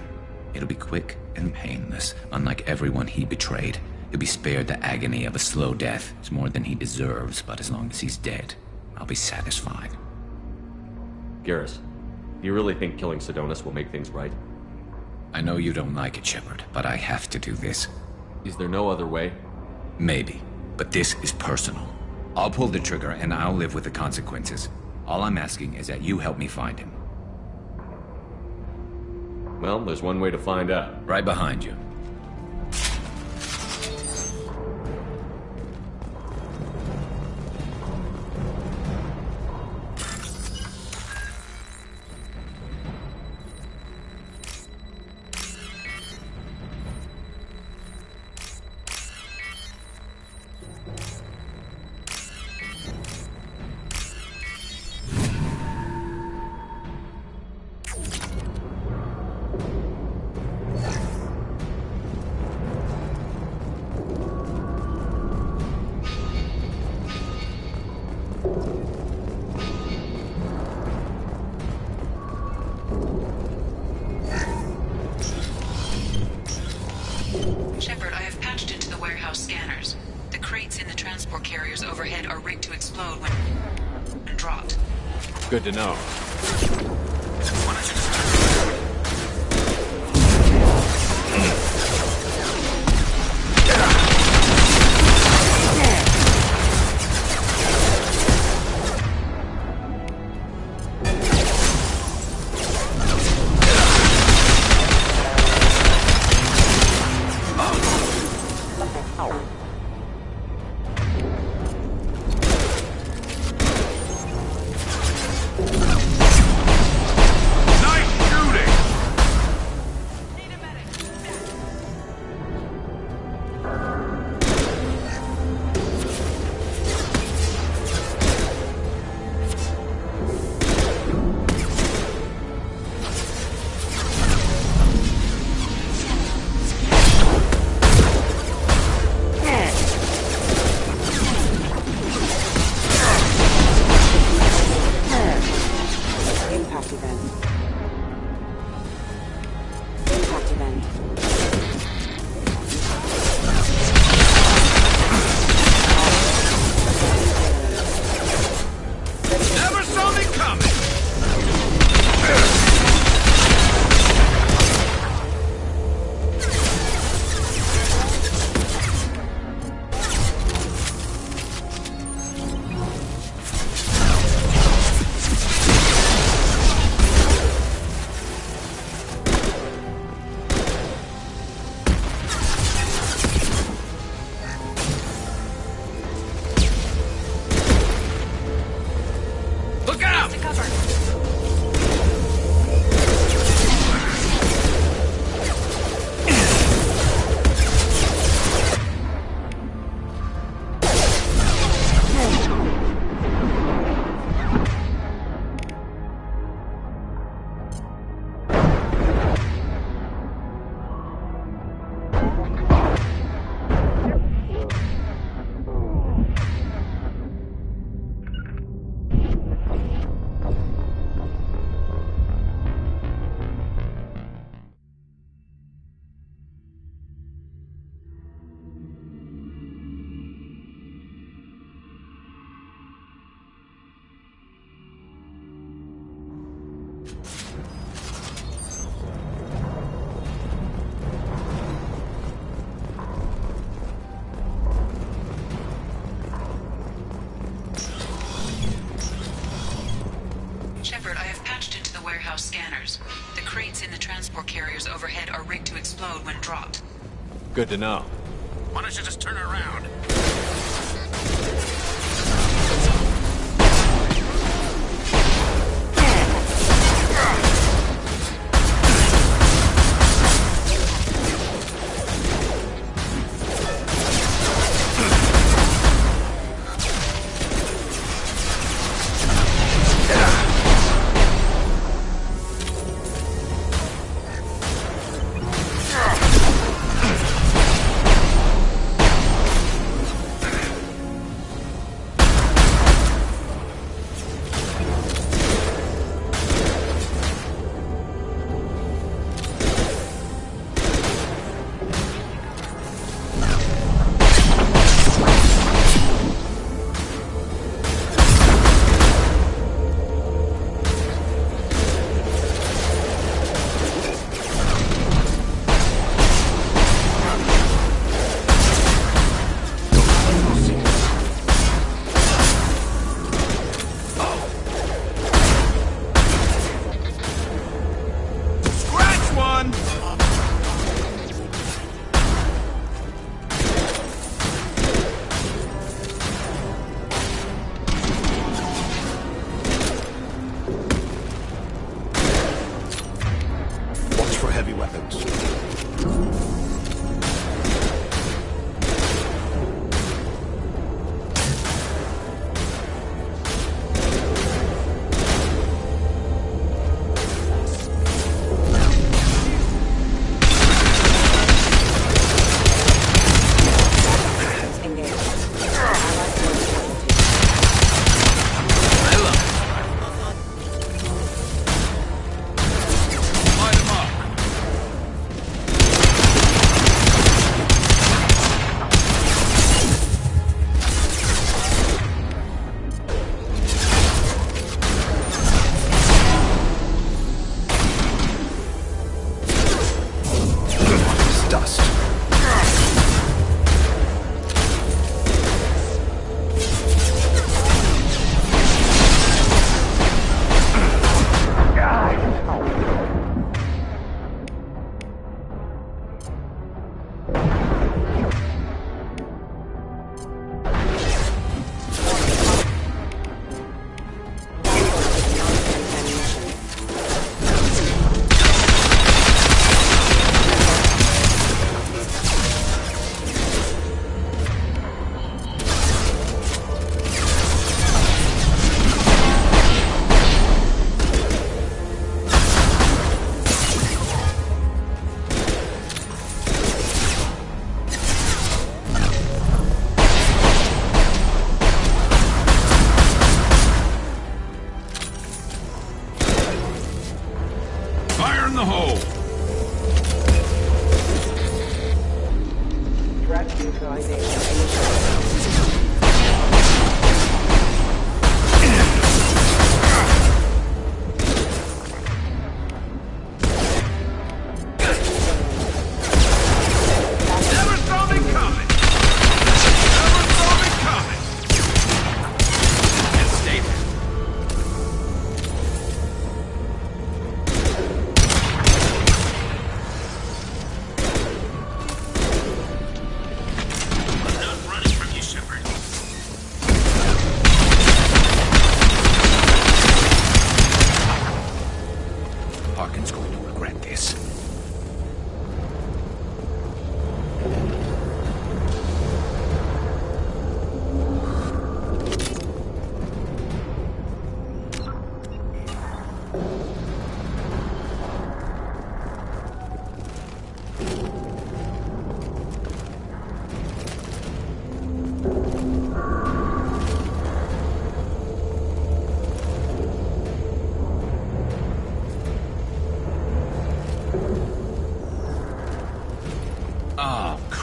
D: It'll be quick and painless, unlike everyone he betrayed. He'll be spared the agony of a slow death. It's more than he deserves, but as long as he's dead, I'll be satisfied.
C: Garrus, do you really think killing Sidonis will make things right?
D: I know you don't like it, Shepard, but I have to do this.
C: Is there no other way?
D: Maybe, but this is personal. I'll pull the trigger and I'll live with the consequences. All I'm asking is that you help me find him.
C: Well, there's one way to find out.
D: Right behind you.
J: Shepard, I have patched into the warehouse scanners. The crates in the transport carriers overhead are rigged to explode when dropped.
C: Good to know.
J: Shepard, I have patched into the warehouse scanners. The crates in the transport carriers overhead are rigged to explode when dropped.
C: Good to know.
U: Why don't you just turn around?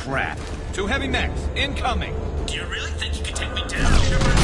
F: crap. 2 heavy mechs, incoming.
U: Do you really think you can take me down, Shepard?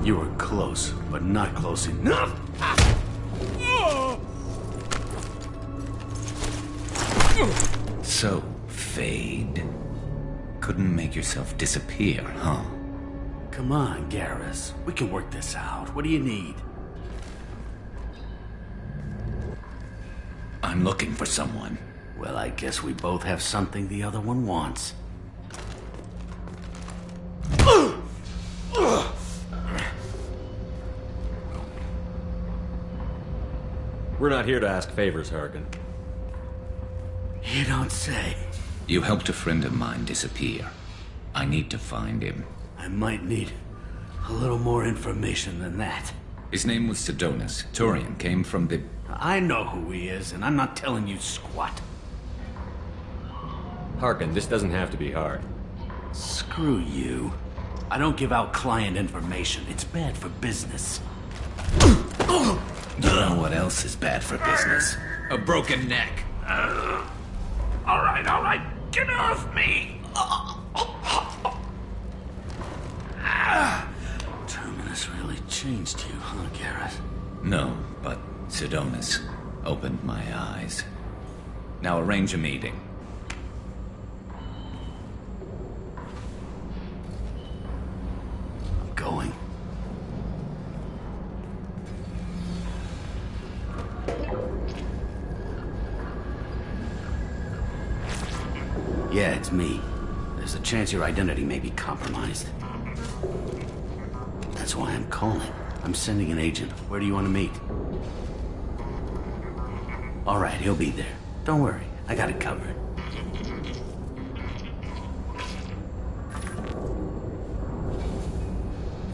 G: You were close, but not close enough.
D: So, Fade. Couldn't make yourself disappear, huh?
G: Come on, Garrus. We can work this out. What do you need?
D: I'm looking for someone.
G: Well, I guess we both have something the other one wants.
C: We're not here to ask favors, Harkin.
G: You don't say.
D: You helped a friend of mine disappear. I need to find him.
G: I might need a little more information than that.
D: His name was Sidonus. Turian came from the...
G: I know who he is, and I'm not telling you squat.
C: Harkin, this doesn't have to be hard.
G: Screw you. I don't give out client information. It's bad for business.
D: You know what else is bad for business? A broken neck.
U: All right. Get off me!
G: Terminus really changed you, huh, Garrus?
D: No, but Sidonis opened my eyes. Now arrange a meeting.
G: I'm going. Yeah, it's me. There's a chance your identity may be compromised. That's why I'm calling. I'm sending an agent. Where do you want to meet? All right, he'll be there. Don't worry, I got it covered.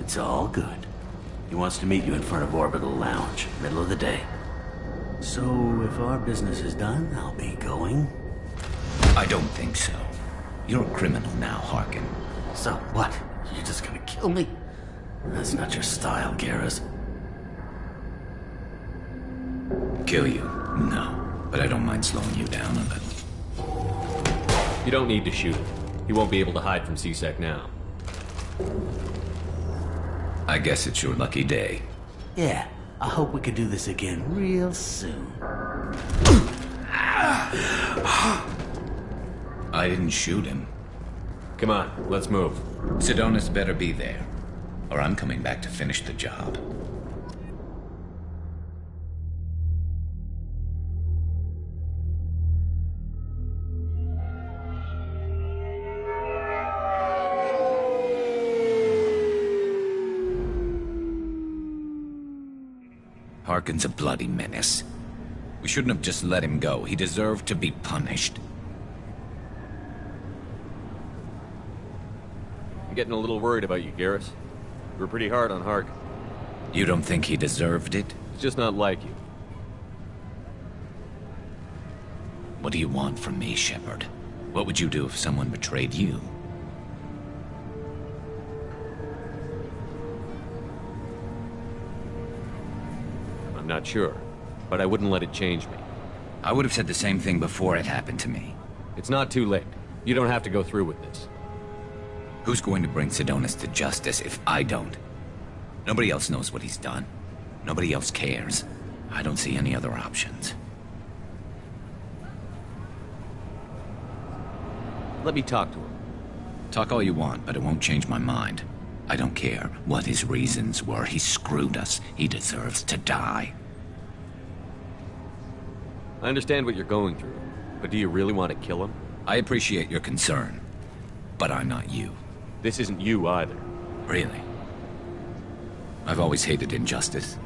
G: It's all good. He wants to meet you in front of Orbital Lounge, middle of the day. So, if our business is done, I'll be going.
D: I don't think so. You're a criminal now, Harkin.
G: So what? You're just gonna kill me? That's not your style, Garrus.
D: Kill you? No. But I don't mind slowing you down a little.
C: You don't need to shoot him. He won't be able to hide from C-Sec now.
D: I guess it's your lucky day.
G: Yeah, I hope we could do this again real soon.
D: I didn't shoot him.
C: Come on, let's move.
D: Sidonis better be there, or I'm coming back to finish the job. Harkin's a bloody menace. We shouldn't have just let him go. He deserved to be punished.
C: I'm getting a little worried about you, Garrus. You were pretty hard on Harkin.
D: You don't think he deserved it?
C: He's just not like you.
D: What do you want from me, Shepard? What would you do if someone betrayed you?
C: I'm not sure, but I wouldn't let it change me.
D: I would have said the same thing before it happened to me.
C: It's not too late. You don't have to go through with this.
D: Who's going to bring Sidonis to justice if I don't? Nobody else knows what he's done. Nobody else cares. I don't see any other options.
C: Let me talk to him.
D: Talk all you want, but it won't change my mind. I don't care what his reasons were. He screwed us. He deserves to die.
C: I understand what you're going through, but do you really want to kill him?
D: I appreciate your concern, but I'm not you.
C: This isn't you either.
D: Really? I've always hated injustice.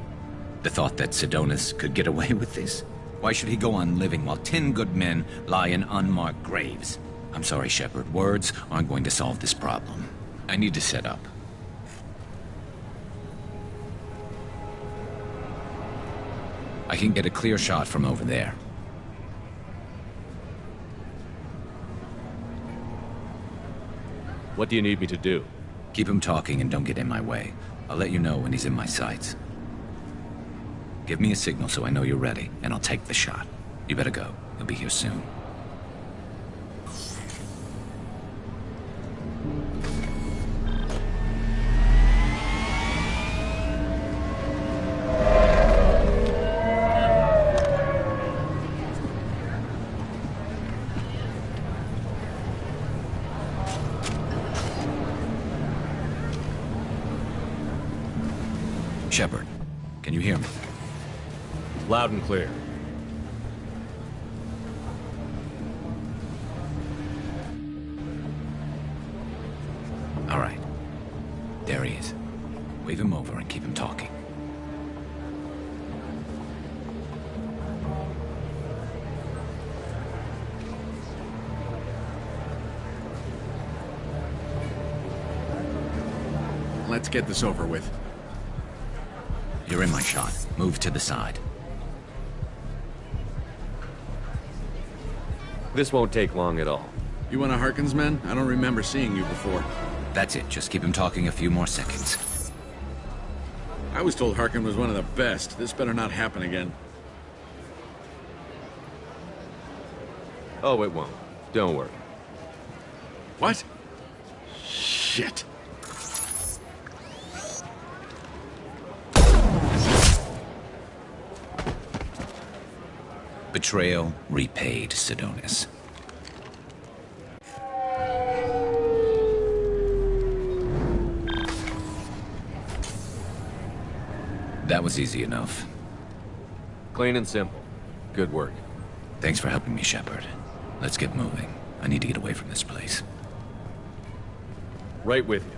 D: The thought that Sidonis could get away with this? Why should he go on living while 10 good men lie in unmarked graves? I'm sorry, Shepard. Words aren't going to solve this problem. I need to set up. I can get a clear shot from over there.
C: What do you need me to do?
D: Keep him talking and don't get in my way. I'll let you know when he's in my sights. Give me a signal so I know you're ready, and I'll take the shot. You better go. He'll be here soon. Shepard, can you hear me?
C: Loud and clear.
D: All right. There he is. Wave him over and keep him talking.
V: Let's get this over with.
D: You're in my shot. Move to the side.
C: This won't take long at all.
V: You one of Harkin's men? I don't remember seeing you before.
D: That's it. Just keep him talking a few more seconds.
V: I was told Harkin was one of the best. This better not happen again.
C: Oh, it won't. Don't worry.
V: What? Shit.
D: Betrayal repaid, Sidonis. That was easy enough.
C: Clean and simple. Good work.
D: Thanks for helping me, Shepard. Let's get moving. I need to get away from this place.
C: Right with you.